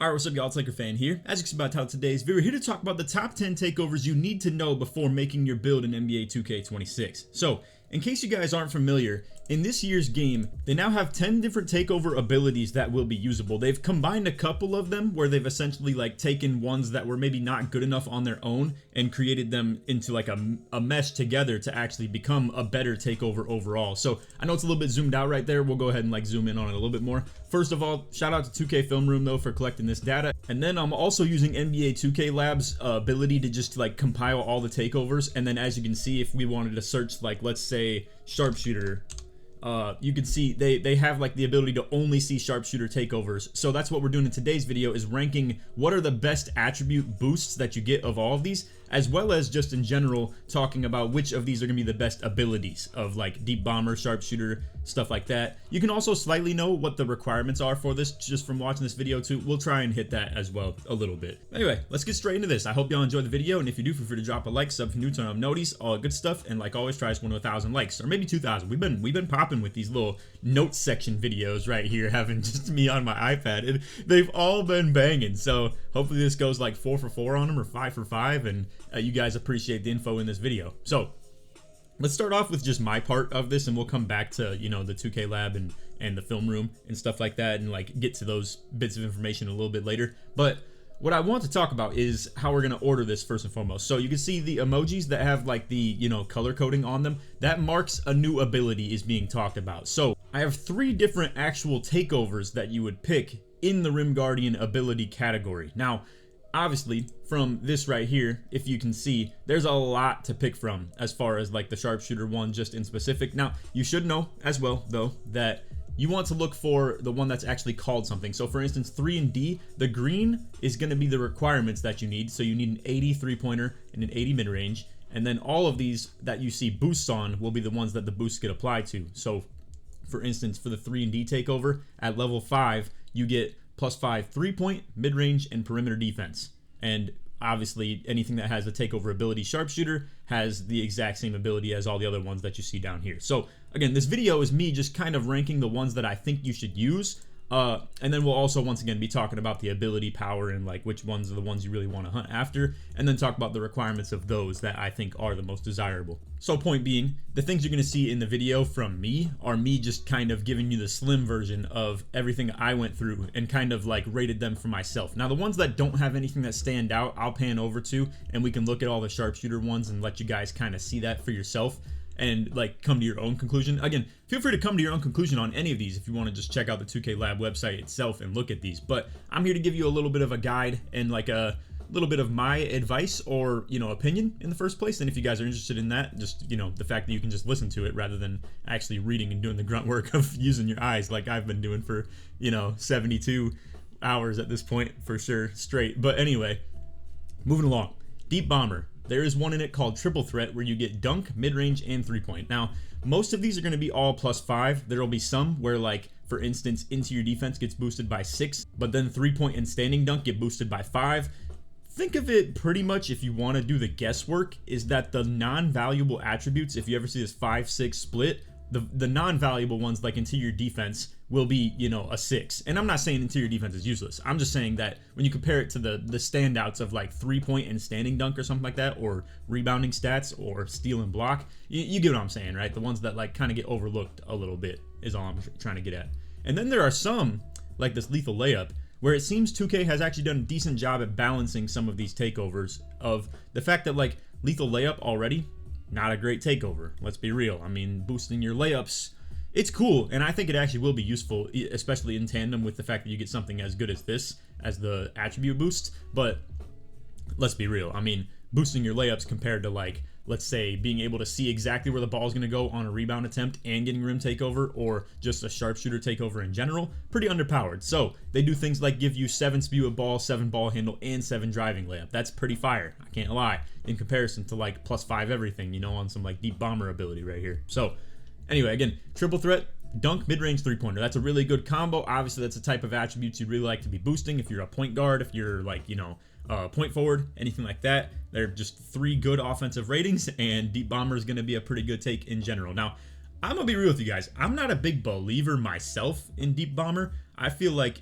Alright, what's up y'all, it's LakerFan here. As you can see by the title of today's video, we're here to talk about the top 10 takeovers you need to know before making your build in NBA 2K26. So, in case you guys aren't familiar, in this year's game, they now have 10 different takeover abilities that will be usable. They've combined a couple of them where they've essentially like taken ones that were maybe not good enough on their own and created them into like a mesh together to actually become a better takeover overall. So I know it's a little bit zoomed out right there. We'll go ahead and like zoom in on it a little bit more. First of all, shout out to 2K Film Room though for collecting this data. And then I'm also using NBA 2K Labs ability to just like compile all the takeovers. And then as you can see, if we wanted to search like, let's say Sharpshooter, you can see they have like the ability to only see Sharpshooter takeovers. So that's what we're doing in today's video, is ranking what are the best attribute boosts that you get of all of these, as well as just in general talking about which of these are gonna be the best abilities of like Deep Bomber, Sharpshooter, stuff like that. You can also slightly know what the requirements are for this just from watching this video too. We'll try and hit that as well a little bit. Anyway, let's get straight into this. I hope y'all enjoyed the video, and if you do, feel free to drop a like, sub if you're new, turn on noties, all good stuff, and like always, try us 1,000 likes or maybe 2,000. We've been popping with these little notes section videos right here, having just me on my iPad, and they've all been banging. So hopefully this goes like 4 for 4 on them or 5 for 5, and you guys appreciate the info in this video. So let's start off with just my part of this, and we'll come back to, you know, the 2K Lab and the film room and stuff like that, and like get to those bits of information a little bit later. But what I want to talk about is how we're going to order this first and foremost. So you can see the emojis that have like the, you know, color coding on them. That marks a new ability is being talked about. So I have 3 different actual takeovers that you would pick in the Rim Guardian ability category. Now, obviously from this right here, if you can see, there's a lot to pick from as far as like the Sharpshooter one just in specific. Now, you should know as well though that you want to look for the one that's actually called something. So for instance, 3 and D, the green is going to be the requirements that you need. So you need an 80 3-pointer and an 80 mid-range. And then all of these that you see boosts on will be the ones that the boosts get applied to. So for instance, for the 3 and D takeover at level 5, you get +5 3-point, mid-range, and perimeter defense. And obviously anything that has a takeover ability Sharpshooter has the exact same ability as all the other ones that you see down here. So again, this video is me just kind of ranking the ones that I think you should use, and then we'll also once again be talking about the ability power and like which ones are the ones you really want to hunt after, and then talk about the requirements of those that I think are the most desirable. So point being, the things you're going to see in the video from me are me just kind of giving you the slim version of everything I went through and kind of like rated them for myself. Now the ones that don't have anything that stand out, I'll pan over to, and we can look at all the Sharpshooter ones and let you guys kind of see that for yourself and like come to your own conclusion. Again, feel free to come to your own conclusion on any of these if you want to just check out the 2K Lab website itself and look at these. But I'm here to give you a little bit of a guide and like a little bit of my advice or, you know, opinion in the first place. And if you guys are interested in that, just, you know, the fact that you can just listen to it rather than actually reading and doing the grunt work of using your eyes like I've been doing for, you know, 72 hours at this point for sure straight. But anyway, moving along. Deep Bomber. There is one in it called Triple Threat where you get dunk, mid-range, and 3-point. Now, most of these are going to be all +5. There will be some where, like, for instance, interior defense gets boosted by 6, but then 3-point and standing dunk get boosted by 5. Think of it pretty much, if you want to do the guesswork, is that the non-valuable attributes, if you ever see this 5-6 split, the non-valuable ones like interior defense will be, you know, a 6. And I'm not saying interior defense is useless. I'm just saying that when you compare it to the standouts of like 3-point and standing dunk or something like that, or rebounding stats or steal and block, you get what I'm saying, right? The ones that like kind of get overlooked a little bit is all I'm trying to get at. And then there are some like this lethal layup where it seems 2K has actually done a decent job at balancing some of these takeovers of the fact that like lethal layup already, not a great takeover. Let's be real. I mean, boosting your layups, it's cool, and I think it actually will be useful, especially in tandem with the fact that you get something as good as this as the attribute boost. But let's be real. I mean, boosting your layups compared to like, let's say, being able to see exactly where the ball is going to go on a rebound attempt and getting rim takeover, or just a Sharpshooter takeover in general, pretty underpowered. So they do things like give you 7 speed with ball, 7 ball handle, and 7 driving layup. That's pretty fire, I can't lie, in comparison to like +5 everything, you know, on some like Deep Bomber ability right here. So anyway, again, Triple Threat, dunk, mid-range, 3-pointer. That's a really good combo. Obviously, that's a type of attributes you'd really like to be boosting if you're a point guard, if you're like, you know, point forward, anything like that. They're just 3 good offensive ratings, and Deep Bomber is going to be a pretty good take in general. Now, I'm going to be real with you guys. I'm not a big believer myself in Deep Bomber. I feel like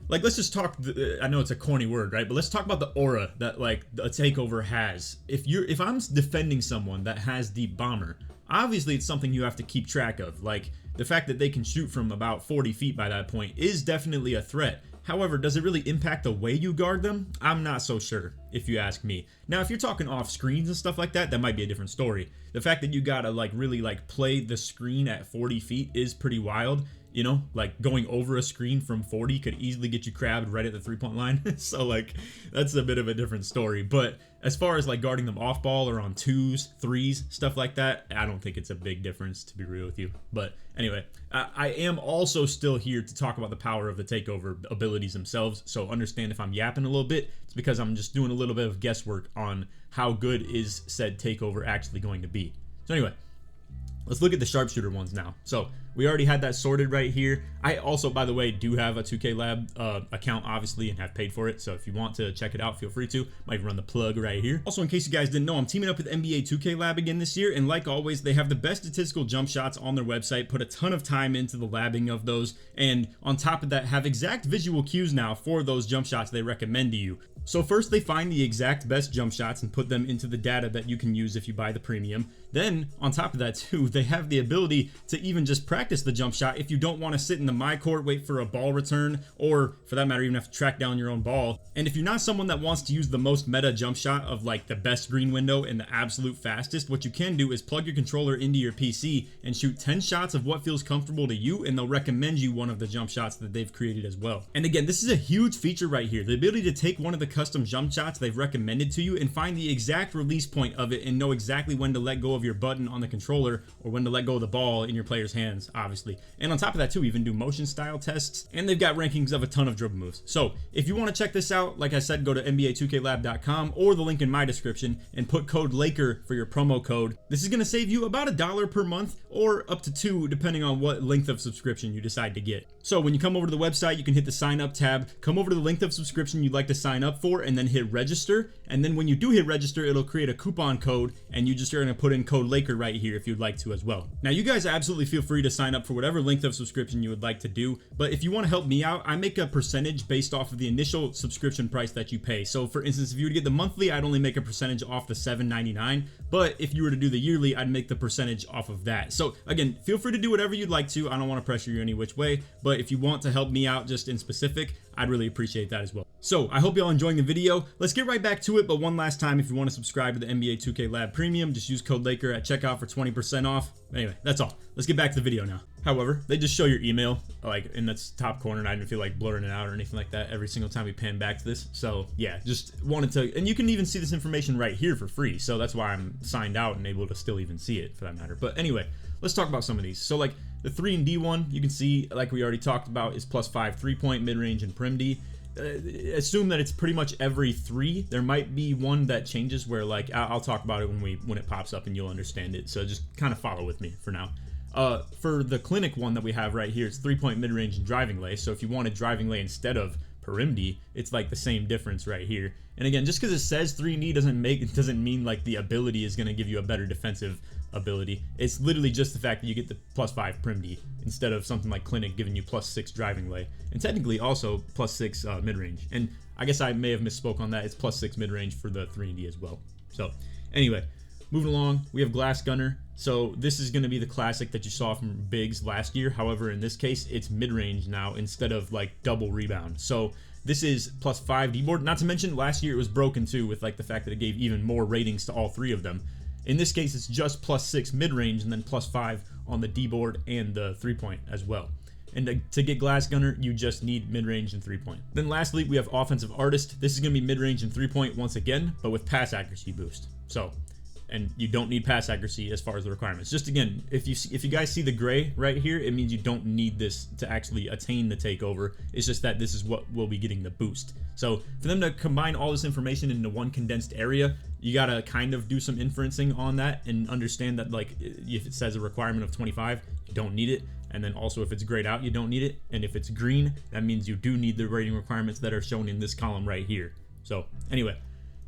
like, let's just talk, I know it's a corny word, right? But let's talk about the aura that like a takeover has. If I'm defending someone that has deep bomber, obviously it's something you have to keep track of. Like, the fact that they can shoot from about 40 feet by that point is definitely a threat. However, does it really impact the way you guard them? I'm not so sure, if you ask me. Now, if you're talking off screens and stuff like that, that might be a different story. The fact that you gotta like really like play the screen at 40 feet is pretty wild. You know, like going over a screen from 40 could easily get you crabbed right at the 3-point line. So like, that's a bit of a different story. But as far as like guarding them off ball or on 2s, 3s, stuff like that, I don't think it's a big difference, to be real with you. But anyway, I am also still here to talk about the power of the takeover abilities themselves. So understand if I'm yapping a little bit, it's because I'm just doing a little bit of guesswork on how good is said takeover actually going to be. So anyway, let's look at the Sharpshooter ones now. So we already had that sorted right here. I also, by the way, do have a 2K Lab account, obviously, and have paid for it. So if you want to check it out, feel free to. Might even run the plug right here. Also, in case you guys didn't know, I'm teaming up with NBA 2K Lab again this year. And like always, they have the best statistical jump shots on their website. Put a ton of time into the labbing of those. And on top of that, have exact visual cues now for those jump shots they recommend to you. So first they find the exact best jump shots and put them into the data that you can use if you buy the premium. Then on top of that too, they have the ability to even just practice the jump shot if you don't want to sit in the my court, wait for a ball return, or for that matter even have to track down your own ball. And if you're not someone that wants to use the most meta jump shot of like the best screen window and the absolute fastest, what you can do is plug your controller into your PC and shoot 10 shots of what feels comfortable to you, and they'll recommend you one of the jump shots that they've created as well. And again, this is a huge feature right here, the ability to take one of the custom jump shots they've recommended to you and find the exact release point of it and know exactly when to let go of your button on the controller or when to let go of the ball in your player's hands, obviously. And on top of that too, even do motion style tests, and they've got rankings of a ton of dribble moves. So if you want to check this out, like I said, go to NBA2KLab.com or the link in my description and put code LAKER for your promo code. This is going to save you about $1 per month or up to $2 depending on what length of subscription you decide to get. So when you come over to the website, you can hit the sign up tab, come over to the length of subscription you'd like to sign up for, and then hit register. And then when you do hit register, it'll create a coupon code, and you just are going to put in code LAKER right here if you'd like to as well. Now you guys absolutely feel free to sign up for whatever length of subscription you would like to do, but if you want to help me out, I make a percentage based off of the initial subscription price that you pay. So for instance, if you were to get the monthly, I'd only make a percentage off the $7.99, but if you were to do the yearly, I'd make the percentage off of that. So again, feel free to do whatever you'd like to. I don't want to pressure you any which way, but if you want to help me out just in specific, I'd really appreciate that as well. So I hope y'all enjoying the video. Let's get right back to it, but one last time, if you want to subscribe to the NBA 2K Lab Premium, just use code LAKER at checkout for 20% off. Anyway, that's all. Let's get back to the video now. However, they just show your email like in the top corner, and I didn't feel like blurring it out or anything like that every single time we pan back to this. So yeah, just wanted to, and you can even see this information right here for free. So that's why I'm signed out and able to still even see it for that matter. But anyway, let's talk about some of these. So like the 3 and D one, you can see, like we already talked about, is +5 3-point, mid-range, and prim D. Assume that it's pretty much every 3. There might be one that changes where like I'll talk about it when it pops up and you'll understand it. So just kind of follow with me for now. For the clinic one that we have right here, it's 3-point, mid-range, and driving lay. So if you wanted driving lay instead of perim D, it's like the same difference right here. And again, just because it says 3D doesn't mean like the ability is going to give you a better defensive ability. It's literally just the fact that you get the +5 prim D instead of something like clinic giving you +6 driving lay, and technically also +6 mid-range. And I guess I may have misspoke on that. It's +6 mid-range for the 3D as well. So anyway, moving along, we have Glass Gunner. So this is going to be the classic that you saw from Biggs last year. However, in this case, it's mid-range now instead of like double rebound. So this is +5 D-board. Not to mention last year it was broken too, with like the fact that it gave even more ratings to all 3 of them. In this case, it's just +6 mid-range and then +5 on the D-board and the 3-point as well. And to get Glass Gunner, you just need mid-range and 3-point. Then lastly, we have Offensive Artist. This is going to be mid-range and 3-point once again, but with pass accuracy boost. So, and you don't need pass accuracy as far as the requirements. Just again, if you guys see the gray right here, it means you don't need this to actually attain the takeover. It's just that this is what will be getting the boost. So for them to combine all this information into one condensed area, you gotta kind of do some inferencing on that and understand that like if it says a requirement of 25, you don't need it. And then also if it's grayed out, you don't need it. And if it's green, that means you do need the rating requirements that are shown in this column right here. So anyway,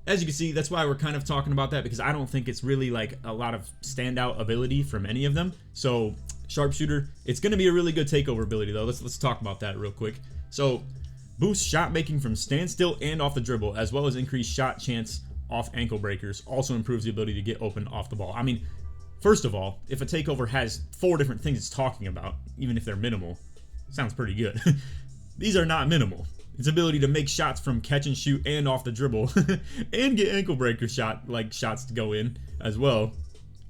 as you can see, that's why we're kind of talking about that, because I don't think it's really like a lot of standout ability from any of them. So Sharpshooter, it's going to be a really good takeover ability though. Let's talk about that real quick. So Boosts shot making from standstill and off the dribble, as well as increased shot chance off ankle breakers. Also improves the ability to get open off the ball. I mean, first of all, if a takeover has 4 different things it's talking about, even if they're minimal, sounds pretty good. These are not minimal. Its ability to make shots from catch and shoot and off the dribble and get ankle breaker shots to go in as well.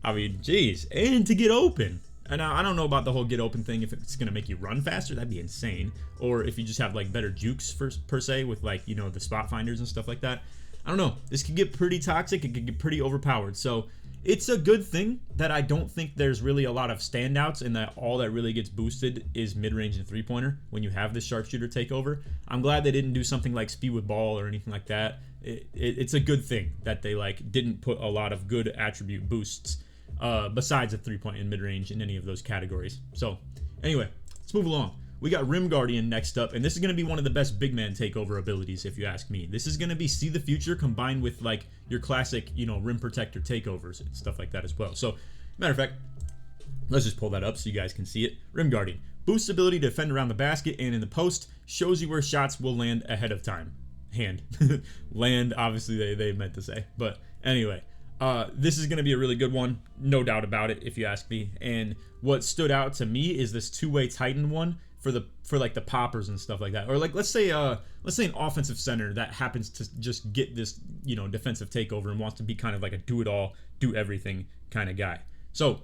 I mean, geez, and to get open. And I don't know about the whole get open thing, if it's going to make you run faster, that'd be insane. Or if you just have like better jukes per se with like, you know, the spot finders and stuff like that. I don't know. This could get pretty toxic. It could get pretty overpowered. So it's a good thing that I don't think there's really a lot of standouts, and that all that really gets boosted is mid-range and three-pointer when you have this sharpshooter takeover. I'm glad they didn't do something like speed with ball or anything like that. It's a good thing that they like didn't put a lot of good attribute boosts besides a three-point and mid-range in any of those categories. So anyway, let's move along. We got Rim Guardian next up, and this is going to be one of the best big man takeover abilities, if you ask me. This is going to be see the future combined with like your classic, you know, rim protector takeovers and stuff like that as well. So, matter of fact, let's just pull that up so you guys can see it. Rim Guardian boosts ability to defend around the basket and in the post, shows you where shots will land ahead of time. Land, obviously they meant to say, but anyway. This is going to be a really good one, no doubt about it, if you ask me. And what stood out to me is this two-way Titan one for like the poppers and stuff like that. Or like let's say an offensive center that happens to just get this, you know, defensive takeover and wants to be kind of like a do-it-all, do-everything kind of guy. So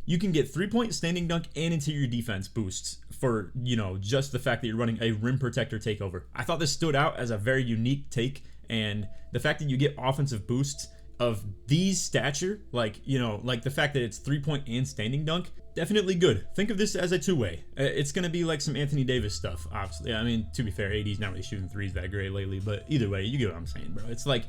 you can get 3-point standing dunk and interior defense boosts for, you know, just the fact that you're running a rim protector takeover. I thought this stood out as a very unique take, and the fact that you get offensive boosts of these stature, like, you know, like the fact that it's 3-point and standing dunk, definitely good. Think of this as a two-way. It's going to be like some Anthony Davis stuff, obviously. I mean, to be fair, AD's not really shooting threes that great lately, but either way, you get what I'm saying, bro. It's like,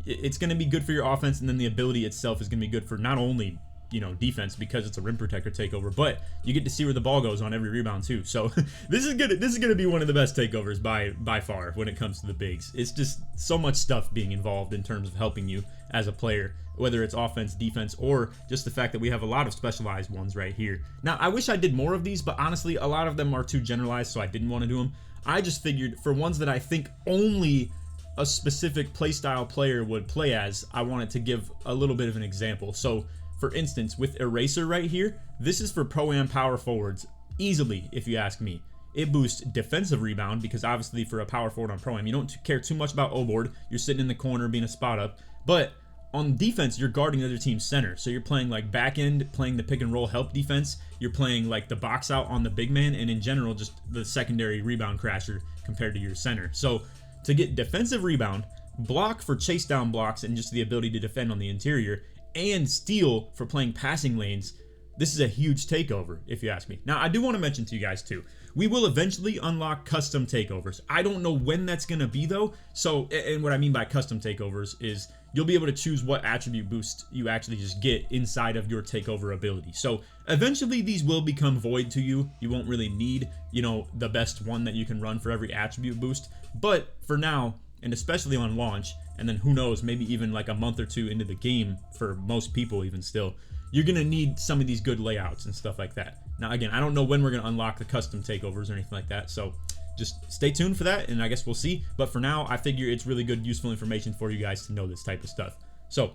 it's going to be good for your offense, and then the ability itself is going to be good for not only, you know, defense because it's a rim protector takeover, but you get to see where the ball goes on every rebound too. So this is gonna be one of the best takeovers by far when it comes to the bigs. It's just so much stuff being involved in terms of helping you as a player, whether it's offense, defense, or just the fact that we have a lot of specialized ones right here. Now, I wish I did more of these, but honestly, a lot of them are too generalized, so I didn't want to do them. I just figured for ones that I think only a specific playstyle player would play as, I wanted to give a little bit of an example. So for instance, with Eraser right here, this is for Pro-Am power forwards, easily, if you ask me. It boosts defensive rebound, because obviously for a power forward on Pro-Am, you don't care too much about O-board. You're sitting in the corner being a spot up. But on defense, you're guarding the other team's center. So you're playing like back end, playing the pick and roll help defense. You're playing like the box out on the big man, and in general, just the secondary rebound crasher compared to your center. So to get defensive rebound, block for chase down blocks, and just the ability to defend on the interior, and steal for playing passing lanes, this is a huge takeover, if you ask me. Now, I do want to mention to you guys too, we will eventually unlock custom takeovers. I don't know when that's going to be though. So, and what I mean by custom takeovers is you'll be able to choose what attribute boost you actually just get inside of your takeover ability. So eventually these will become void to you. You won't really need, you know, the best one that you can run for every attribute boost. But for now, and especially on launch, and then who knows, maybe even like a month or two into the game for most people even still, you're going to need some of these good layouts and stuff like that. Now, again, I don't know when we're going to unlock the custom takeovers or anything like that, so just stay tuned for that, and I guess we'll see. But for now, I figure it's really good, useful information for you guys to know this type of stuff. So,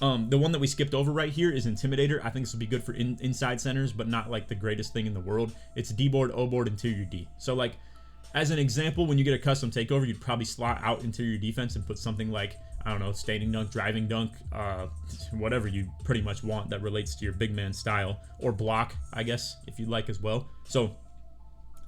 the one that we skipped over right here is Intimidator. I think this will be good for inside centers, but not like the greatest thing in the world. It's D-board, O-board, interior D. So, like, as an example, when you get a custom takeover, you'd probably slot out interior defense and put something like, I don't know, standing dunk, driving dunk, whatever you pretty much want that relates to your big man style, or block, I guess, if you'd like as well. So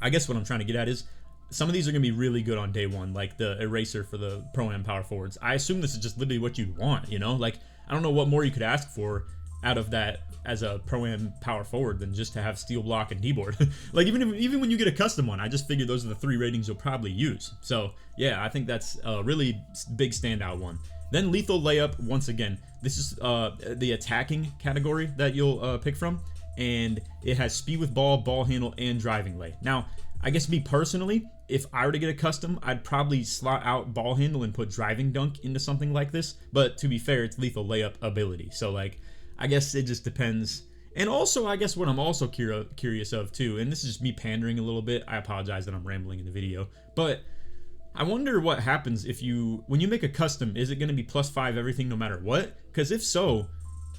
I guess what I'm trying to get at is some of these are going to be really good on day one, like the Eraser for the Pro-Am power forwards. I assume this is just literally what you'd want, you know? Like, I don't know what more you could ask for out of that as a Pro-Am power forward than just to have steal, block, and D-board. Like, even when you get a custom one, I just figured those are the 3 ratings you'll probably use. So yeah, I think that's a really big standout one. Then Lethal Layup, once again, this is the attacking category that you'll pick from, and it has speed with ball, ball handle, and driving lay. Now, I guess me personally, if I were to get a custom, I'd probably slot out ball handle and put driving dunk into something like this. But to be fair, it's Lethal Layup ability, so like, I guess it just depends. And also, I guess what I'm also curious of too, and this is just me pandering a little bit, I apologize that I'm rambling in the video, but I wonder what happens if when you make a custom, is it going to be +5 everything no matter what? Because if so,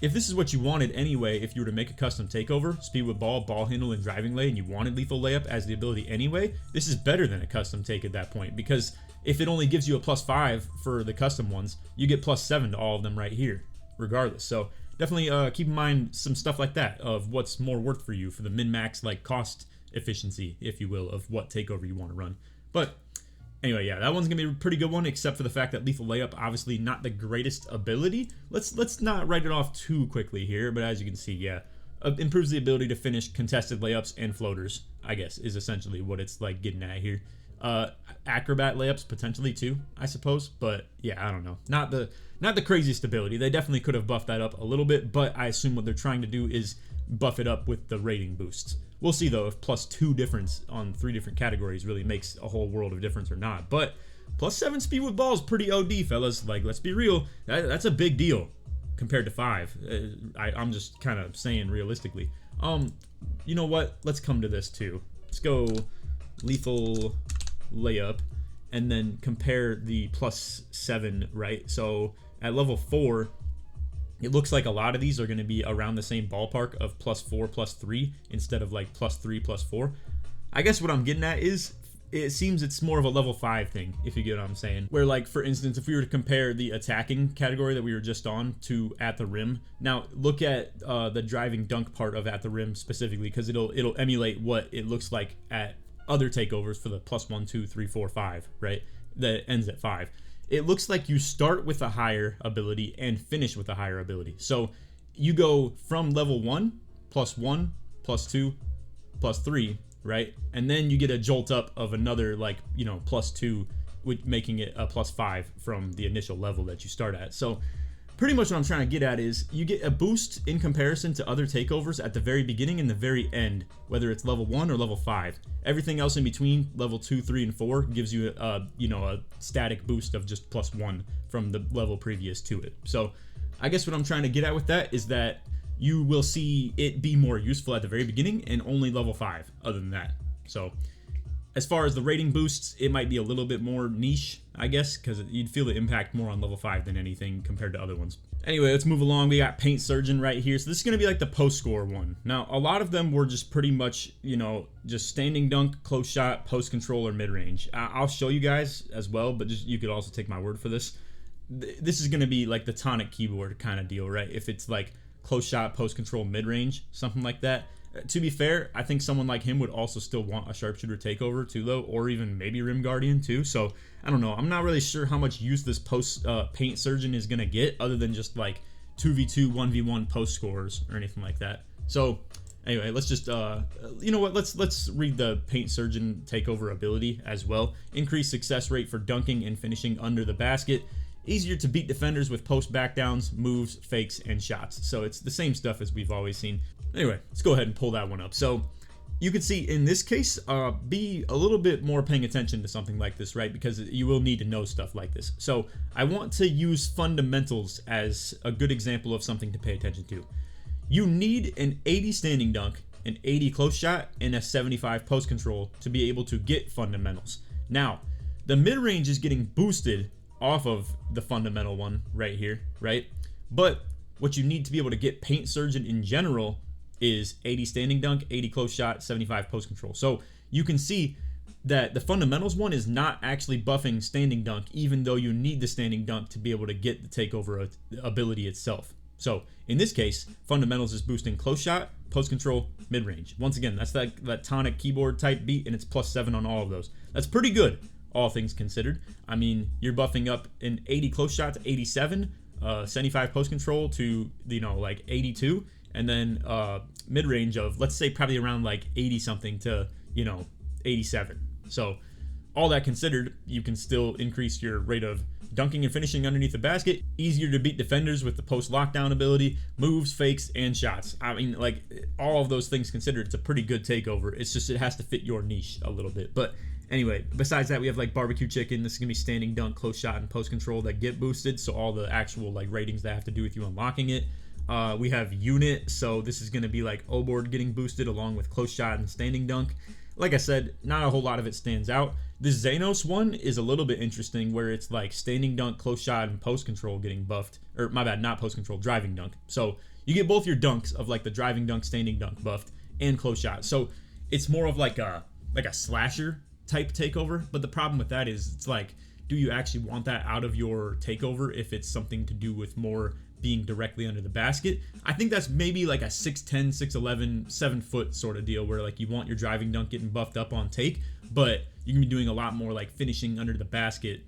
if this is what you wanted anyway, if you were to make a custom takeover, speed with ball, ball handle, and driving lay, and you wanted lethal layup as the ability anyway, this is better than a custom take at that point, because if it only gives you a +5 for the custom ones, you get +7 to all of them right here, regardless. So definitely keep in mind some stuff like that of what's more worth for you for the min-max like cost efficiency, if you will, of what takeover you want to run. But anyway, yeah, that one's gonna be a pretty good one, except for the fact that lethal layup, obviously not the greatest ability. Let's not write it off too quickly here, but as you can see, yeah, improves the ability to finish contested layups and floaters, I guess, is essentially what it's like getting at here. Acrobat layups potentially too, I suppose, but yeah, I don't know. Not the craziest ability. They definitely could have buffed that up a little bit, but I assume what they're trying to do is buff it up with the rating boosts. We'll see though if +2 difference on 3 different categories really makes a whole world of difference or not. But +7 speed with ball is pretty OD, fellas. Like, let's be real, that's a big deal compared to 5. I'm just kind of saying realistically. You know what? Let's come to this too. Let's go lethal layup and then compare the +7, right? So at level 4, it looks like a lot of these are going to be around the same ballpark of +4, +3 instead of like +3, +4. I guess what I'm getting at is it seems it's more of a level 5 thing, if you get what I'm saying. Where, like, for instance, if we were to compare the attacking category that we were just on to at the rim, now look at the driving dunk part of at the rim specifically, because it'll emulate what it looks like at other takeovers for the +1, 2, 3, 4, 5, right? That ends at 5. It looks like you start with a higher ability and finish with a higher ability. So you go from level 1, +1, +2, +3, right? And then you get a jolt up of another, like, you know, +2, with making it a +5 from the initial level that you start at. So pretty much what I'm trying to get at is you get a boost in comparison to other takeovers at the very beginning and the very end, whether it's level 1 or level 5. Everything else in between level 2, 3, and 4 gives you a static boost of just +1 from the level previous to it. So I guess what I'm trying to get at with that is that you will see it be more useful at the very beginning and only level 5 other than that. So as far as the rating boosts, it might be a little bit more niche, I guess, because you'd feel the impact more on level 5 than anything compared to other ones. Anyway, let's move along. We got Paint Surgeon right here. So this is going to be like the post score one. Now, a lot of them were just pretty much, just standing dunk, close shot, post control, or mid-range. I'll show you guys as well, but just you could also take my word for this. This is going to be like the tonic keyboard kind of deal, right? If it's like close shot, post control, mid-range, something like that. To be fair, I think someone like him would also still want a Sharpshooter takeover too, though, or even maybe Rim Guardian too. So I don't know. I'm not really sure how much use this post Paint Surgeon is gonna get, other than just like 2v2, 1v1 post scores or anything like that. So anyway, let's just you know what? Let's read the Paint Surgeon takeover ability as well. Increased success rate for dunking and finishing under the basket. Easier to beat defenders with post backdowns, moves, fakes, and shots. So it's the same stuff as we've always seen. Anyway, let's go ahead and pull that one up. So you can see in this case, be a little bit more paying attention to something like this, right? Because you will need to know stuff like this. So I want to use fundamentals as a good example of something to pay attention to. You need an 80 standing dunk, an 80 close shot, and a 75 post control to be able to get fundamentals. Now, the mid-range is getting boosted off of the fundamental one right here, right? But what you need to be able to get Paint Surgeon in general is 80 standing dunk, 80 close shot, 75 post control. So you can see that the fundamentals one is not actually buffing standing dunk, even though you need the standing dunk to be able to get the takeover ability itself. So in this case, fundamentals is boosting close shot, post control, mid range. Once again, that's that tonic keyboard type beat, and it's +7 on all of those. That's pretty good, all things considered. I mean, you're buffing up an 80 close shot to 87, 75 post control to like 82. And then mid-range of, let's say, probably around like 80 something to 87. So all that considered, you can still increase your rate of dunking and finishing underneath the basket. Easier to beat defenders with the post lockdown ability, moves, fakes, and shots. I mean, like, all of those things considered, it's a pretty good takeover. It's just it has to fit your niche a little bit. But anyway, besides that, we have like barbecue chicken. This is gonna be standing dunk, close shot, and post control that get boosted. So all the actual like ratings that have to do with you unlocking it. We have unit, so this is going to be like O-board getting boosted along with close shot and standing dunk. like I said, not a whole lot of it stands out. This Xenos one is a little bit interesting, where it's like standing dunk, close shot, and post control getting buffed. Or my bad, not post control, driving dunk. So you get both your dunks of like the driving dunk, standing dunk buffed, and close shot. So it's more of like a slasher type takeover. But the problem with that is it's like, do you actually want that out of your takeover if it's something to do with more being directly under the basket? I think that's maybe like a 6'10", 6'11", 7-foot sort of deal, where like you want your driving dunk getting buffed up on take, but you can be doing a lot more like finishing under the basket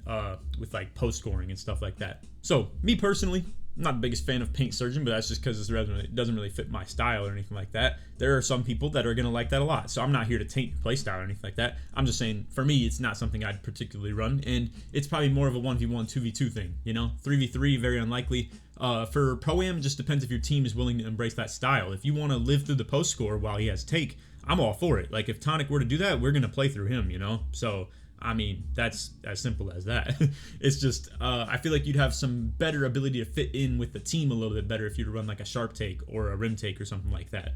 with like post scoring and stuff like that. So me personally, I'm not the biggest fan of paint surgeon, but that's just because it doesn't really fit my style or anything like that. There are some people that are going to like that a lot, so I'm not here to taint your play style or anything like that. I'm just saying, for me, it's not something I'd particularly run, and it's probably more of a 1v1, 2v2 thing, you know? 3v3, very unlikely. For Pro-Am, it just depends if your team is willing to embrace that style. If you want to live through the post score while he has take, I'm all for it. Like, if Tonic were to do that, we're going to play through him, you know? So, I mean, that's as simple as that. It's just, I feel like you'd have some better ability to fit in with the team a little bit better if you were to run like a sharp take or a rim take or something like that.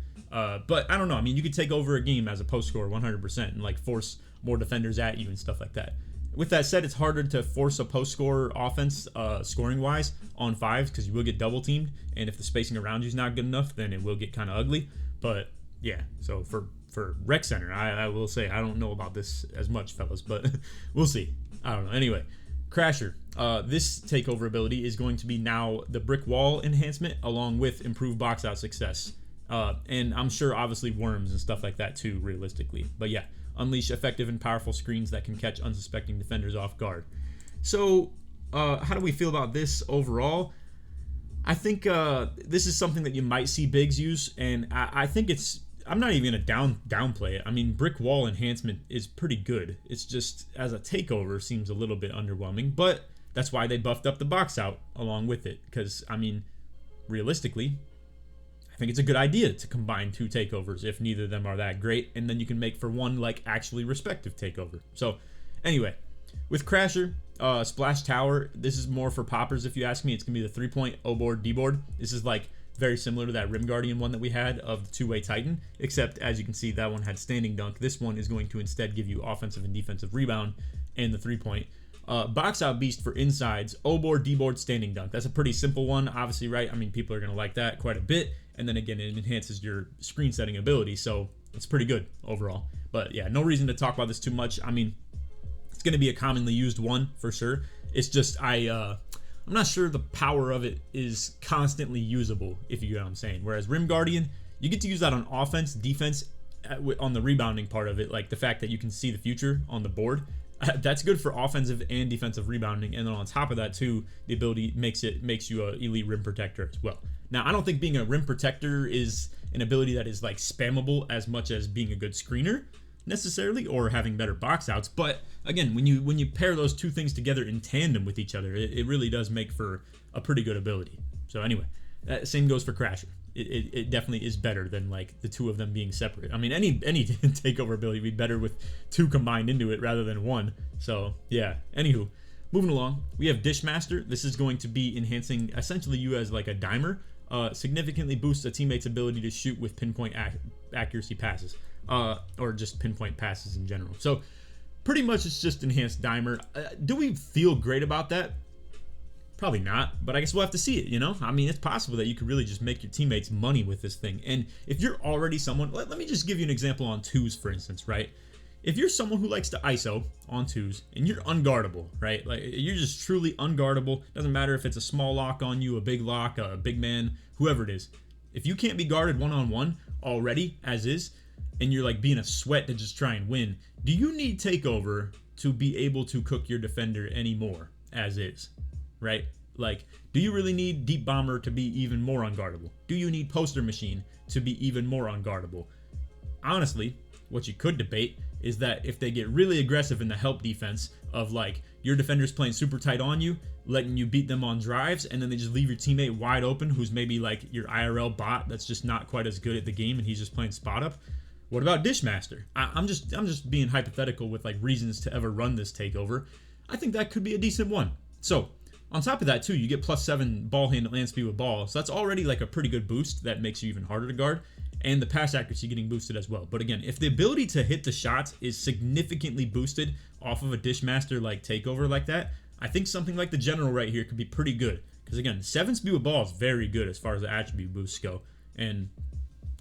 But I don't know. I mean, you could take over a game as a post scorer 100% and like force more defenders at you and stuff like that. With that said, it's harder to force a post score offense scoring wise on fives, because you will get double teamed, and if the spacing around you is not good enough, then it will get kind of ugly. But yeah, so for Rec Center, I will say I don't know about this as much, fellas, but we'll see. I don't know. Anyway, Crasher. This takeover ability is going to be now the brick wall enhancement along with improved box out success. And I'm sure obviously worms and stuff like that too, realistically. But yeah, unleash effective and powerful screens that can catch unsuspecting defenders off guard. So how do we feel about this overall? I think this is something that you might see bigs use, and I think I'm not even gonna downplay it. I mean, brick wall enhancement is pretty good. It's just, as a takeover, seems a little bit underwhelming, but that's why they buffed up the box out along with it. Because, I mean, realistically, I think it's a good idea to combine two takeovers if neither of them are that great, and then you can make for one like actually respective takeover. So anyway, with Crasher, Splash Tower, this is more for poppers if you ask me. It's gonna be the 3-point O board, D board. This is like very similar to that Rim Guardian one that we had of the two-way Titan, except as you can see, that one had standing dunk. This one is going to instead give you offensive and defensive rebound and the 3-point. Box out beast for insides, O board, D board, standing dunk. That's a pretty simple one, obviously, right? I mean, people are gonna like that quite a bit. And then again, it enhances your screen setting ability, so it's pretty good overall. But yeah, no reason to talk about this too much. I mean, it's gonna be a commonly used one for sure. It's just I'm not sure the power of it is constantly usable, if you get what I'm saying. Whereas Rim Guardian, you get to use that on offense, defense, on the rebounding part of it, like the fact that you can see the future on the board. That's good for offensive and defensive rebounding, and then on top of that too, the ability makes you an elite rim protector as well. Now, I don't think being a rim protector is an ability that is like spammable as much as being a good screener necessarily, or having better box outs. But again, when you pair those two things together in tandem with each other, it really does make for a pretty good ability. So anyway, same goes for Crasher. It definitely is better than like the two of them being separate. I mean, any takeover ability would be better with two combined into it rather than one. So yeah, anywho, moving along, we have Dishmaster. This is going to be enhancing essentially you as like a dimer. Significantly boosts a teammate's ability to shoot with pinpoint accuracy passes, or just pinpoint passes in general. So pretty much it's just enhanced dimer. Do we feel great about that? Probably not, but I guess we'll have to see it, you know? I mean, it's possible that you could really just make your teammates money with this thing. And if you're already someone, let me just give you an example on twos, for instance, right? If you're someone who likes to ISO on twos and you're unguardable, right? Like, you're just truly unguardable. Doesn't matter if it's a small lock on you, a big lock, a big man, whoever it is. If you can't be guarded one-on-one already, as is, and you're like being a sweat to just try and win, do you need takeover to be able to cook your defender anymore, as is? Right? Like, do you really need Deep Bomber to be even more unguardable? Do you need Poster Machine to be even more unguardable? Honestly, what you could debate is that if they get really aggressive in the help defense of like your defender's playing super tight on you, letting you beat them on drives, and then they just leave your teammate wide open who's maybe like your IRL bot that's just not quite as good at the game and he's just playing spot up. What about Dishmaster? I'm just being hypothetical with like reasons to ever run this takeover. I think that could be a decent one. So on top of that too, you get +7 ball handle and speed with ball, so that's already like a pretty good boost that makes you even harder to guard. and the pass accuracy getting boosted as well. But again, if the ability to hit the shots is significantly boosted off of a Dishmaster like Takeover like that, I think something like the General right here could be pretty good. Because again, 7 speed with ball is very good as far as the attribute boosts go. And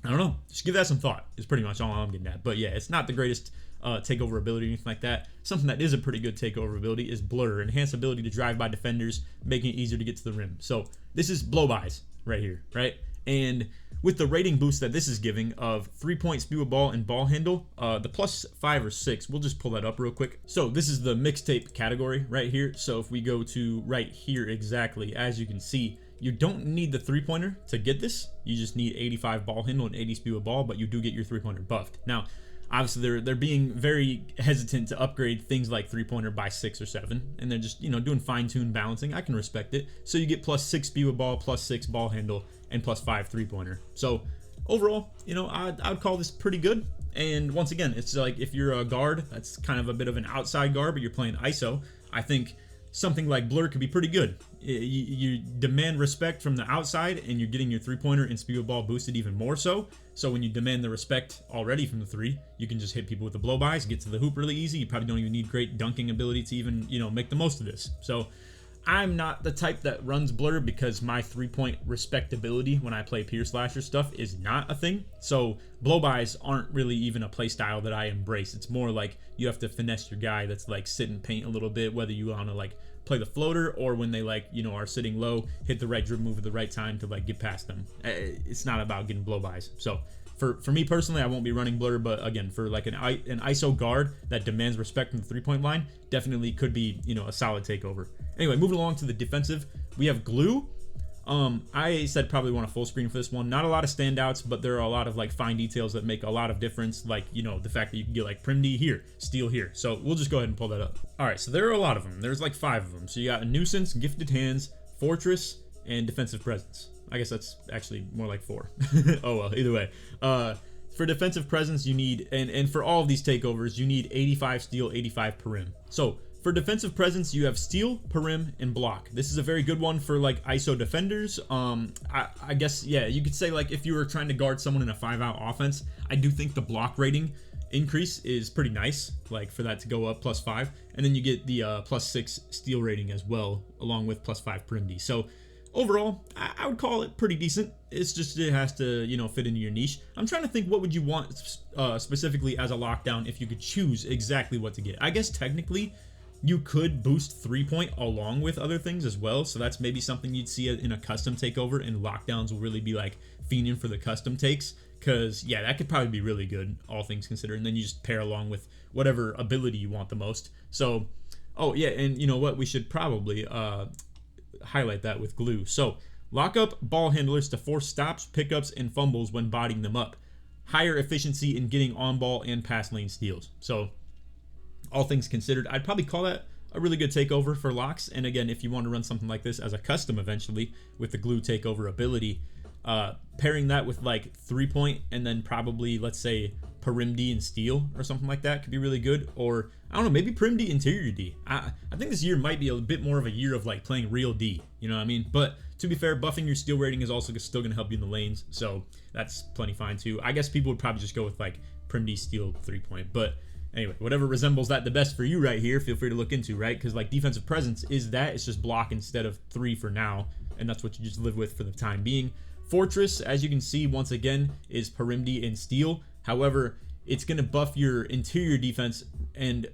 I don't know, just give that some thought is pretty much all I'm getting at. But yeah, it's not the greatest takeover ability or anything like that. Something that is a pretty good takeover ability is Blur, enhanced ability to drive by defenders, making it easier to get to the rim. So this is blow-bys right here, right? And with the rating boost that this is giving of 3-point speed with ball and ball handle, the +5 or 6, we'll just pull that up real quick. So this is the mixtape category right here. So if we go to right here exactly, as you can see, you don't need the 3-pointer to get this. You just need 85 ball handle and 80 speed with ball, but you do get your 3-pointer buffed. Now, obviously they're being very hesitant to upgrade things like 3-pointer by 6 or 7, and they're just, you know, doing fine-tuned balancing. I can respect it. So you get +6 speed with ball, +6 ball handle, and +5 3-pointer. So overall, you know, I'd call this pretty good. And once again, it's like if you're a guard that's kind of a bit of an outside guard, but you're playing ISO, I think something like Blur could be pretty good. You demand respect from the outside, and you're getting your 3-pointer and speed with ball boosted even more so. So when you demand the respect already from the 3, you can just hit people with the blow-bys, get to the hoop really easy. You probably don't even need great dunking ability to even, you know, make the most of this. So I'm not the type that runs Blur because my 3-point respectability when I play Pier Slasher stuff is not a thing. So blow-bys aren't really even a play style that I embrace. It's more like you have to finesse your guy that's like sit and paint a little bit, whether you want to like play the floater or when they like, you know, are sitting low, hit the right dribble move at the right time to like get past them. It's not about getting blow-bys. So for me personally, I won't be running Blur, but again, for like an ISO guard that demands respect from the 3-point line, definitely could be, you know, a solid takeover. Anyway, moving along to the defensive, we have Glue. I said probably want a full screen for this one. Not a lot of standouts, but there are a lot of like fine details that make a lot of difference. Like, you know, the fact that you can get like Primd here, Steal here. So we'll just go ahead and pull that up. All right, so there are a lot of them. There's like 5 of them. So you got a Nuisance, Gifted Hands, Fortress, and Defensive Presence. I guess that's actually more like 4. Oh well, either way. For defensive presence, you need, and for all of these takeovers, you need 85 steal, 85 perim. So for defensive presence, you have steal, perim, and block. This is a very good one for like ISO defenders. I guess, yeah, you could say like if you were trying to guard someone in a 5-out offense, I do think the block rating increase is pretty nice, like for that to go up +5, and then you get the +6 steal rating as well, along with +5 perim. So overall, I would call it pretty decent. It's just it has to, you know, fit into your niche. I'm trying to think what would you want specifically as a lockdown if you could choose exactly what to get. I guess technically you could boost 3-point along with other things as well. So that's maybe something you'd see in a custom takeover, and lockdowns will really be like fiending for the custom takes. Because, yeah, that could probably be really good, all things considered. And then you just pair along with whatever ability you want the most. So, oh, yeah, and you know what? We should probably highlight that with Glue. So lock up ball handlers to force stops, pickups, and fumbles when bodying them up. Higher efficiency in getting on ball and pass lane steals. So all things considered, I'd probably call that a really good takeover for locks. And again, if you want to run something like this as a custom eventually with the Glue takeover ability, pairing that with like 3-point and then probably, let's say, Perim D and Steal or something like that could be really good. Or I don't know, maybe Perim D Interior D. I think this year might be a bit more of a year of like playing real D, you know what I mean? But to be fair, buffing your steal rating is also still going to help you in the lanes, so that's plenty fine too. I guess people would probably just go with like Perim D Steal 3-point, but anyway, whatever resembles that the best for you right here, feel free to look into, right? Because like defensive presence is that, it's just block instead of 3 for now, and that's what you just live with for the time being. Fortress, as you can see, once again, is Perim D and Steal. However, it's going to buff your interior defense and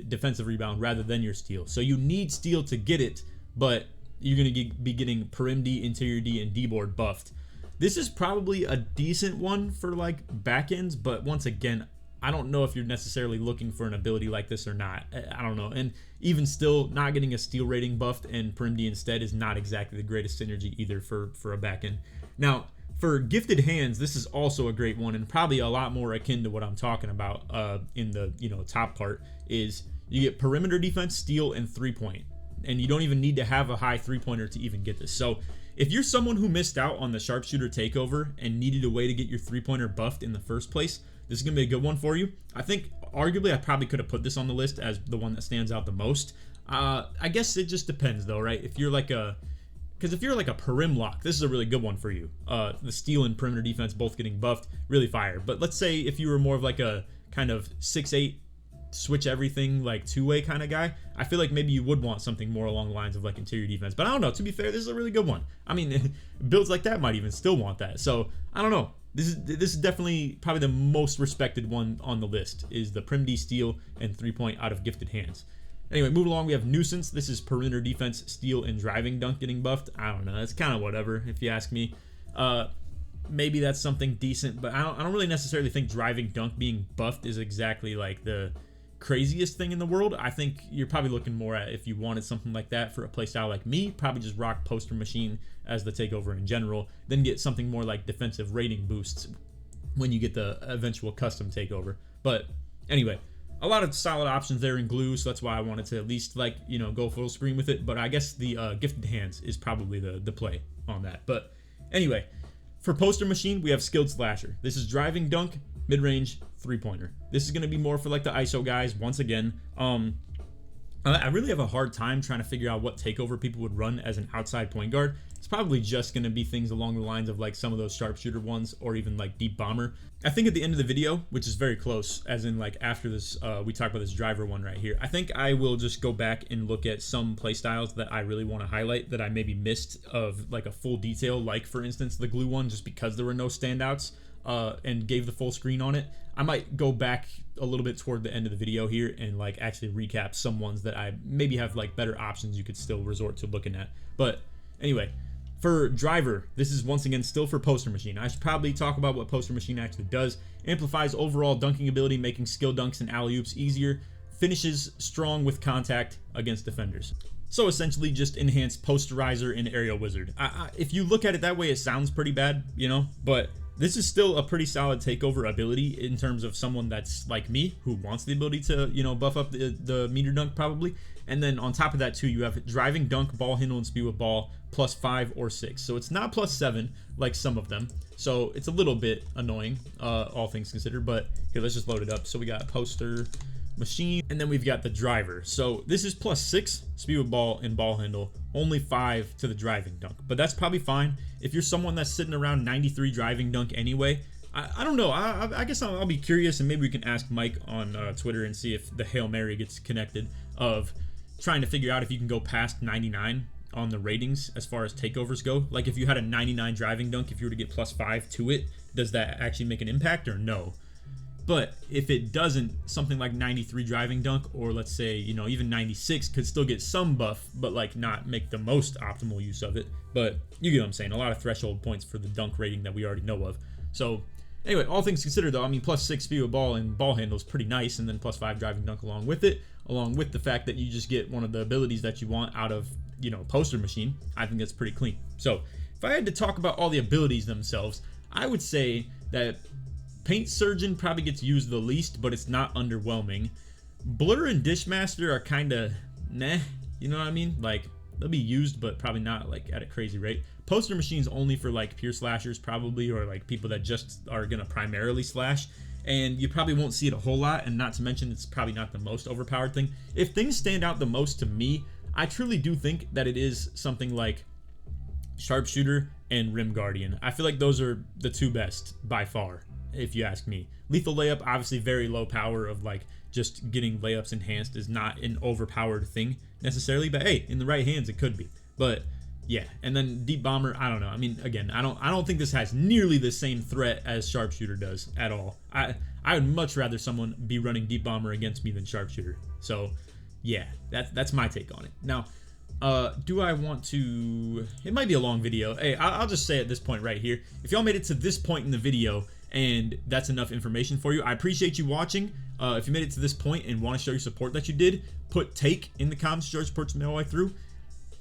defensive rebound rather than your steal. So you need steal to get it, but you're going to be getting Perim D, interior D, and D-board buffed. This is probably a decent one for like back ends, but once again, I don't know if you're necessarily looking for an ability like this or not. I don't know. And even still, not getting a steal rating buffed and Perim D instead is not exactly the greatest synergy either for a back end. Now, for gifted hands, this is also a great one, and probably a lot more akin to what I'm talking about in the top part. Is you get perimeter defense, steal, and 3-point, and you don't even need to have a high 3-pointer to even get this. So if you're someone who missed out on the Sharpshooter takeover and needed a way to get your 3-pointer buffed in the first place, this is gonna be a good one for you. I think arguably I probably could have put this on the list as the one that stands out the most. I guess it just depends though, right? If you're like because if you're like a perim lock, this is a really good one for you. The steal and perimeter defense both getting buffed, really fire. But let's say if you were more of like a kind of 6'8", switch everything, like two-way kind of guy, I feel like maybe you would want something more along the lines of like interior defense. But I don't know, to be fair, this is a really good one. I mean, builds like that might even still want that. So I don't know. This is definitely probably the most respected one on the list, is the Prim D steal and 3-point out of gifted hands. Anyway, move along. We have Nuisance. This is perimeter defense, steal, and driving dunk getting buffed. I don't know. That's kind of whatever, if you ask me. Maybe that's something decent, but I don't really necessarily think driving dunk being buffed is exactly like the craziest thing in the world. I think you're probably looking more at, if you wanted something like that for a playstyle like me, probably just rock Poster Machine as the takeover in general, then get something more like defensive rating boosts when you get the eventual custom takeover. But anyway, a lot of solid options there in glue, so that's why I wanted to at least, like, you know, go full screen with it. But I guess the gifted hands is probably the play on that. But anyway, for Poster Machine, we have skilled slasher. This is driving dunk, mid-range, 3-pointer. This is going to be more for like the ISO guys once again. I really have a hard time trying to figure out what takeover people would run as an outside point guard. It's probably just going to be things along the lines of like some of those sharpshooter ones, or even like deep bomber. I think at the end of the video, which is very close, as in like after this, we talk about this driver one right here, I think I will just go back and look at some playstyles that I really want to highlight that I maybe missed of like a full detail, like for instance the glue one, just because there were no standouts and gave the full screen on it. I might go back a little bit toward the end of the video here and like actually recap some ones that I maybe have like better options you could still resort to looking at. But anyway, for driver, this is once again still for Poster Machine. I should probably talk about what Poster Machine actually does. Amplifies overall dunking ability, making skill dunks and alley-oops easier. Finishes strong with contact against defenders. So essentially just enhanced posterizer and aerial wizard. If you look at it that way, it sounds pretty bad, you know, but this is still a pretty solid takeover ability in terms of someone that's like me, who wants the ability to, you know, buff up the meter dunk probably. And then on top of that too, you have driving dunk, ball handle, and speed with ball +5 or 6. So it's not +7 like some of them. So it's a little bit annoying, all things considered. But here, let's just load it up. So we got Poster Machine, and then we've got the driver. So this is +6 speed with ball and ball handle, only 5 to the driving dunk. But that's probably fine if you're someone that's sitting around 93 driving dunk anyway. I don't know. I guess I'll be curious, and maybe we can ask Mike on Twitter and see if the Hail Mary gets connected, of trying to figure out if you can go past 99 on the ratings as far as takeovers go. Like if you had a 99 driving dunk, if you were to get +5 to it, does that actually make an impact or no? But if it doesn't, something like 93 driving dunk, or let's say, you know, even 96 could still get some buff, but like not make the most optimal use of it. But you get what I'm saying. A lot of threshold points for the dunk rating that we already know of. So anyway, all things considered though, I mean, +6 speed with ball and ball handle is pretty nice, and then +5 driving dunk along with it, along with the fact that you just get one of the abilities that you want out of, you know, Poster Machine. I think that's pretty clean. So if I had to talk about all the abilities themselves, I would say that Paint Surgeon probably gets used the least, but it's not underwhelming. Blur and Dishmaster are kind of meh, you know what I mean? Like, they'll be used, but probably not like at a crazy rate. Poster Machine's only for like pure slashers probably, or like people that just are gonna primarily slash, and you probably won't see it a whole lot, and not to mention it's probably not the most overpowered thing. If things stand out the most to me, I truly do think that it is something like Sharpshooter and Rim Guardian. I feel like those are the two best by far, if you ask me. Lethal Layup, obviously very low power, of like just getting layups enhanced is not an overpowered thing necessarily, but hey, in the right hands it could be. But yeah, and then Deep Bomber, I don't know. I mean, again, I don't think this has nearly the same threat as Sharpshooter does at all. I would much rather someone be running Deep Bomber against me than Sharpshooter. So yeah, that's my take on it. Now, do I want to... It might be a long video. Hey, I'll just say at this point right here, if y'all made it to this point in the video and that's enough information for you, I appreciate you watching. If you made it to this point and want to show your support that you did, put take in the comments to show your support all the way through.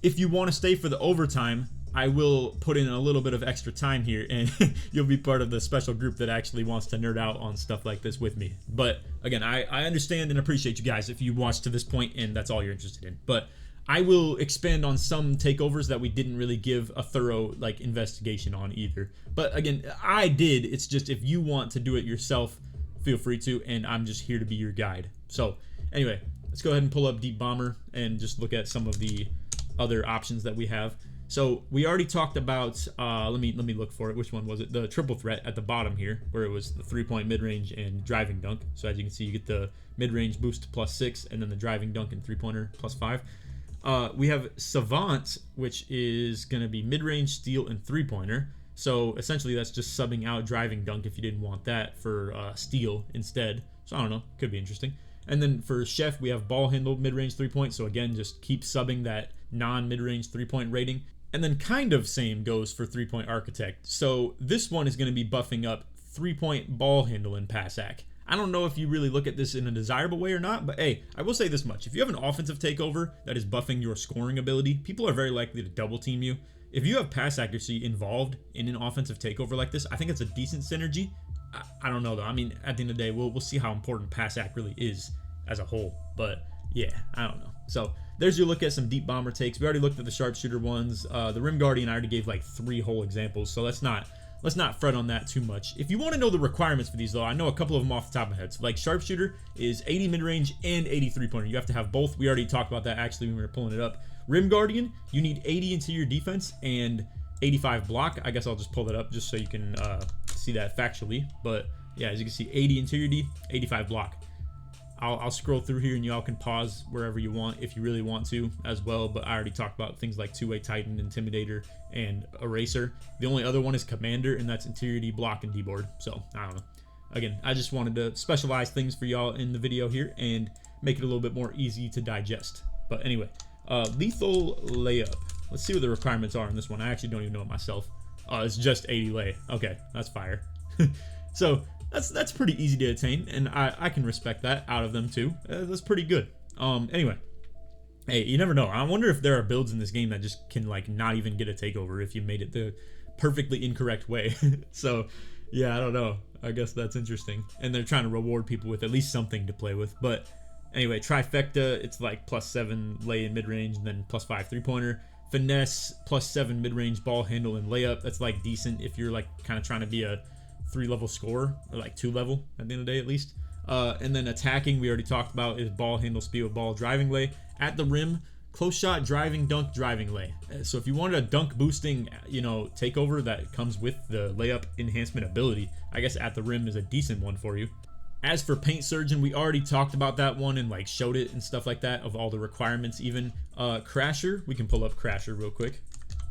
If you want to stay for the overtime, I will put in a little bit of extra time here, and you'll be part of the special group that actually wants to nerd out on stuff like this with me. But again, I understand and appreciate you guys if you watched to this point and that's all you're interested in. But I will expand on some takeovers that we didn't really give a thorough like investigation on either. But again, I did. It's just if you want to do it yourself, feel free to, and I'm just here to be your guide. So anyway, let's go ahead and pull up Deep Bomber and just look at some of the other options that we have. So we already talked about, let me look for it. Which one was it? The triple threat at the bottom here, where it was the 3-point mid-range and driving dunk. So as you can see, you get the mid-range boost +6, and then the driving dunk and 3-pointer +5. We have Savant, which is going to be mid-range, steal, and 3-pointer. So essentially that's just subbing out driving dunk if you didn't want that for steal instead. So I don't know, could be interesting. And then for Chef, we have ball handle, mid-range, 3-point. So again, just keep subbing that non-mid-range 3-point rating. And then kind of same goes for 3-point architect. So this one is going to be buffing up 3-point ball handle and pass ac. I don't know if you really look at this in a desirable way or not, but hey, I will say this much. If you have an offensive takeover that is buffing your scoring ability, people are very likely to double team you. If you have pass accuracy involved in an offensive takeover like this, I think it's a decent synergy. I don't know though. I mean, at the end of the day, we'll see how important pass ac really is as a whole. But yeah, I don't know. So there's your look at some deep bomber takes. We already looked at the Sharpshooter ones. The Rim Guardian, I already gave like 3 whole examples, so let's not fret on that too much. If you want to know the requirements for these though, I know a couple of them off the top of my head. So like Sharpshooter is 80 mid-range and 80 3-pointer. You have to have both. We already talked about that actually when we were pulling it up. Rim Guardian, you need 80 interior defense and 85 block. I guess I'll just pull that up just so you can see that factually. But yeah, as you can see, 80 interior D, 85 block. I'll scroll through here and y'all can pause wherever you want if you really want to as well, but I already talked about things like two-way Titan, Intimidator, and Eraser. The only other one is Commander, and that's Interior D, Block, and D-Board. So, I don't know. Again, I just wanted to specialize things for y'all in the video here and make it a little bit more easy to digest. But anyway, Lethal Layup. Let's see what the requirements are on this one. I actually don't even know it myself. It's just 80 lay. Okay, that's fire. So, that's pretty easy to attain, and I can respect that out of them too. That's pretty good. Anyway, hey, you never know. I wonder if there are builds in this game that just can like not even get a takeover if you made it the perfectly incorrect way. So yeah, I don't know. I guess that's interesting, and they're trying to reward people with at least something to play with. But anyway, Trifecta, it's like +7 lay in mid-range and then +5 3-pointer. Finesse, +7 mid-range ball handle and layup. That's like decent if you're like kind of trying to be a 3-level scorer, or like 2-level at the end of the day at least. And then attacking, we already talked about, is ball handle, speed with ball, driving lay. At the rim, close shot, driving dunk, driving lay. So if you wanted a dunk boosting, takeover that comes with the layup enhancement ability, I guess at the rim is a decent one for you. As for Paint Surgeon, we already talked about that one and like showed it and stuff like that, of all the requirements even. Crasher, we can pull up Crasher real quick.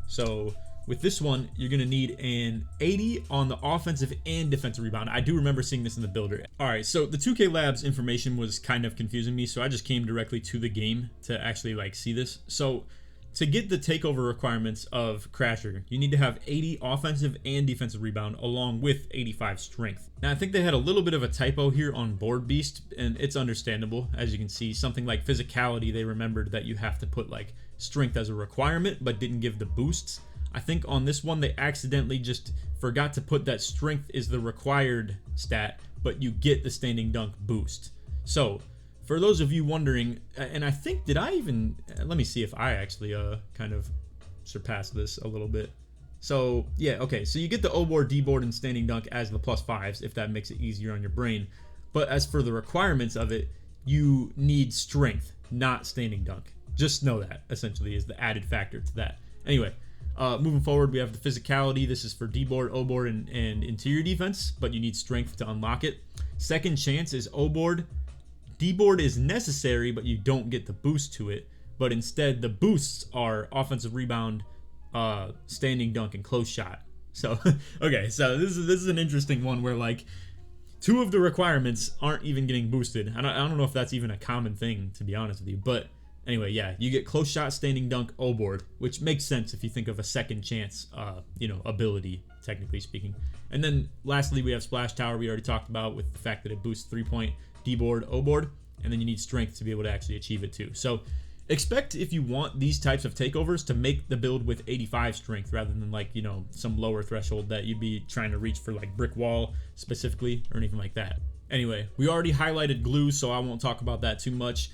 So with this one, you're going to need an 80 on the offensive and defensive rebound. I do remember seeing this in the builder. All right, so the 2K Labs information was kind of confusing me, so I just came directly to the game to actually like see this. So to get the takeover requirements of Crasher, you need to have 80 offensive and defensive rebound along with 85 strength. Now, I think they had a little bit of a typo here on Board Beast, and it's understandable. As you can see, something like physicality, they remembered that you have to put like strength as a requirement, but didn't give the boosts. I think on this one, they accidentally just forgot to put that strength is the required stat, but you get the standing dunk boost. So for those of you wondering, and I think, did I even, let me see if I actually kind of surpassed this a little bit. So yeah, okay, so you get the O-board, D-board, and standing dunk as the +5s, if that makes it easier on your brain. But as for the requirements of it, you need strength, not standing dunk. Just know that, essentially, is the added factor to that. Anyway, moving forward, we have the physicality. This is for D-board, O-board, and interior defense, but you need strength to unlock it. Second chance is O-board. D-board is necessary, but you don't get the boost to it. But instead, the boosts are offensive rebound, standing dunk, and close shot. So, okay, so this is an interesting one where like 2 of the requirements aren't even getting boosted. I don't know if that's even a common thing, to be honest with you, but anyway, yeah, you get close shot, standing dunk, O-board, which makes sense if you think of a second chance, ability, technically speaking. And then lastly, we have Splash Tower, we already talked about, with the fact that it boosts 3-point, D-board, O-board, and then you need strength to be able to actually achieve it too. So expect, if you want these types of takeovers, to make the build with 85 strength rather than like, some lower threshold that you'd be trying to reach for like brick wall specifically or anything like that. Anyway, we already highlighted glue, so I won't talk about that too much.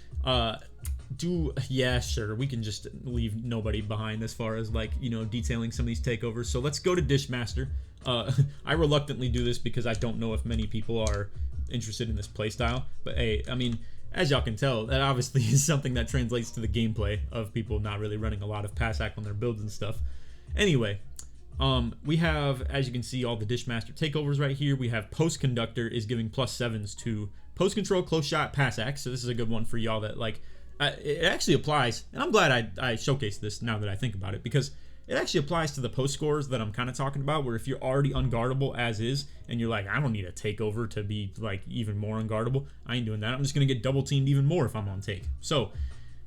Yeah, sure, we can just leave nobody behind as far as like detailing some of these takeovers. So let's go to Dishmaster. I reluctantly do this because I don't know if many people are interested in this playstyle, but hey, I mean, as y'all can tell, that obviously is something that translates to the gameplay of people not really running a lot of pass hack on their builds and stuff. Anyway, we have, as you can see, all the Dishmaster takeovers right here. We have Post Conductor is giving +7s to post control, close shot, pass hack. So this is a good one for y'all that like, it actually applies. And I'm glad I showcased this now that I think about it, because it actually applies to the post scores that I'm kind of talking about, where if you're already unguardable as is, and you're like, I don't need a takeover to be like even more unguardable, I ain't doing that. I'm just going to get double teamed even more if I'm on take. So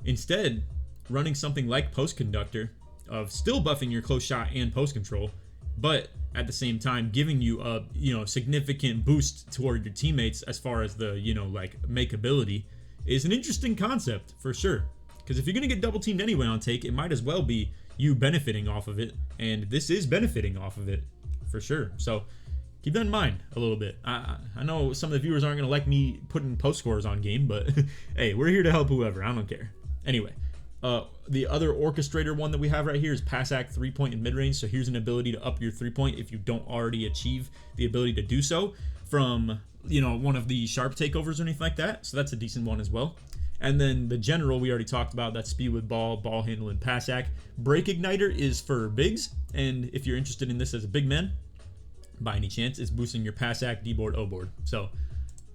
instead, running something like Post Conductor, of still buffing your close shot and post control, but at the same time giving you a significant boost toward your teammates as far as the like makeability, is an interesting concept for sure. Because if you're gonna get double teamed anyway on take, it might as well be you benefiting off of it, and this is benefiting off of it for sure. So keep that in mind a little bit. I know some of the viewers aren't gonna like me putting post scores on game, but hey, we're here to help whoever. I don't care. Anyway. The other orchestrator one that we have right here is pass hack 3-point and mid-range. So here's an ability to up your 3-point if you don't already achieve the ability to do so from one of the sharp takeovers or anything like that. So that's a decent one as well. And then the general we already talked about, that's speed with ball, ball handle, and pass hack. Break igniter is for bigs, and if you're interested in this as a big man, by any chance, it's boosting your pass hack, D board, O board. So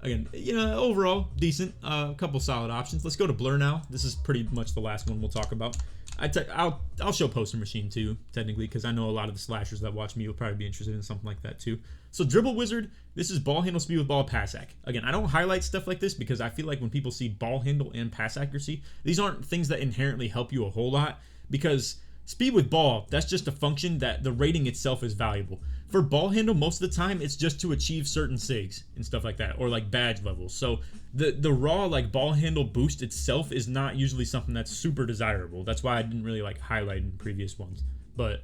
again, overall decent. A couple solid options. Let's go to blur now. This is pretty much the last one we'll talk about. I'll show poster machine too, technically, because I know a lot of the slashers that watch me will probably be interested in something like that too. So dribble wizard, this is ball handle, speed with ball, pass hack. Again, I don't highlight stuff like this because I feel like when people see ball handle and pass accuracy, these aren't things that inherently help you a whole lot, because speed with ball, that's just a function that the rating itself is valuable. For ball handle, most of the time, it's just to achieve certain SIGs and stuff like that, or like badge levels. So the raw like ball handle boost itself is not usually something that's super desirable. That's why I didn't really like highlight in previous ones. But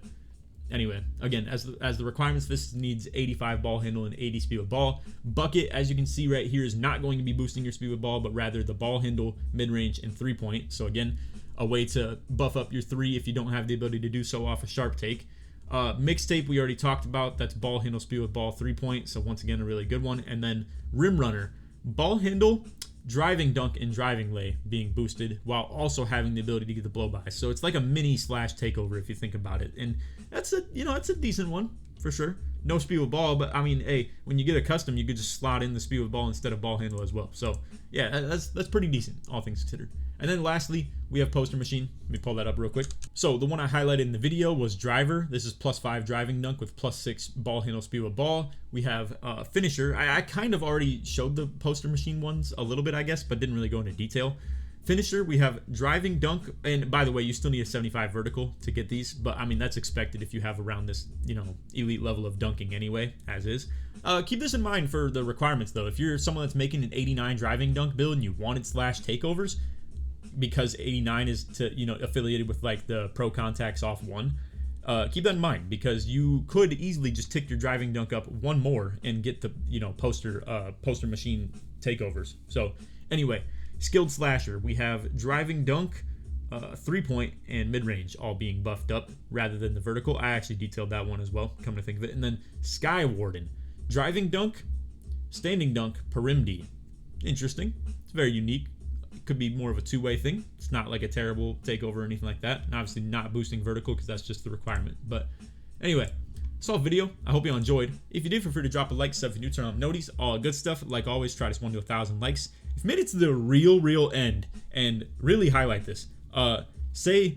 anyway, again, as the requirements, this needs 85 ball handle and 80 speed with ball. Bucket, as you can see right here, is not going to be boosting your speed with ball, but rather the ball handle, mid-range, and 3-point. So again, a way to buff up your 3 if you don't have the ability to do so off a sharp take. Mixtape we already talked about. That's ball handle, speed with ball, 3-point. So once again, a really good one. And then rim runner, ball handle, driving dunk, and driving lay being boosted while also having the ability to get the blow by. So it's like a mini slash takeover if you think about it. And that's a decent one for sure. No speed with ball, but I mean, hey, when you get a custom, you could just slot in the speed with ball instead of ball handle as well. So yeah, that's pretty decent, all things considered. And then lastly, we have poster machine. Let me pull that up real quick. So the one I highlighted in the video was driver. This is +5 driving dunk with +6 ball handle, speed with ball. We have finisher. I kind of already showed the poster machine ones a little bit, I guess, but didn't really go into detail. Finisher, we have driving dunk, and by the way, you still need a 75 vertical to get these, but I mean, that's expected if you have around this, elite level of dunking anyway, as is. Keep this in mind for the requirements though. If you're someone that's making an 89 driving dunk build and you wanted slash takeovers, because 89 is affiliated with like the pro contacts off 1, keep that in mind, because you could easily just tick your driving dunk up 1 more and get the poster machine takeovers. So anyway, skilled slasher, we have driving dunk, 3-point, and mid-range all being buffed up rather than the vertical. I actually detailed that one as well, come to think of it. And then sky warden, driving dunk, standing dunk, perimd. Interesting. It's very unique. It could be more of a two-way thing. It's not like a terrible takeover or anything like that. And obviously not boosting vertical because that's just the requirement. But anyway, solid video. I hope you all enjoyed. If you did, feel free to drop a like, sub if you're new, turn on noties, all good stuff. Like always, try this one to 1,000 likes. If you made it to the real end and really highlight this, say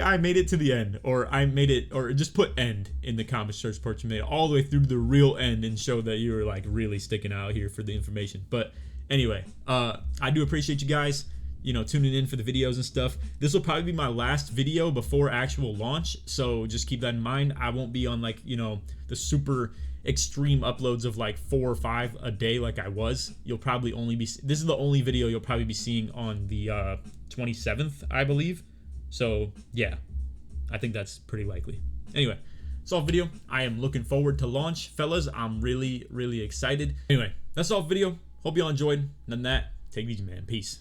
I made it to the end, or I made it, or just put end in the comment search part. You made it all the way through the real end and show that you were like really sticking out here for the information. But anyway, I do appreciate you guys, tuning in for the videos and stuff. This will probably be my last video before actual launch, so just keep that in mind. I won't be on like, the super extreme uploads of like 4 or 5 a day like I was. You'll probably only be, this is the only video you'll probably be seeing on the 27th, I believe. So yeah, I think that's pretty likely. Anyway, that's all video. I am looking forward to launch, fellas. I'm really excited. Anyway, that's all video. Hope you all enjoyed. Other than that, take it easy, man. Peace.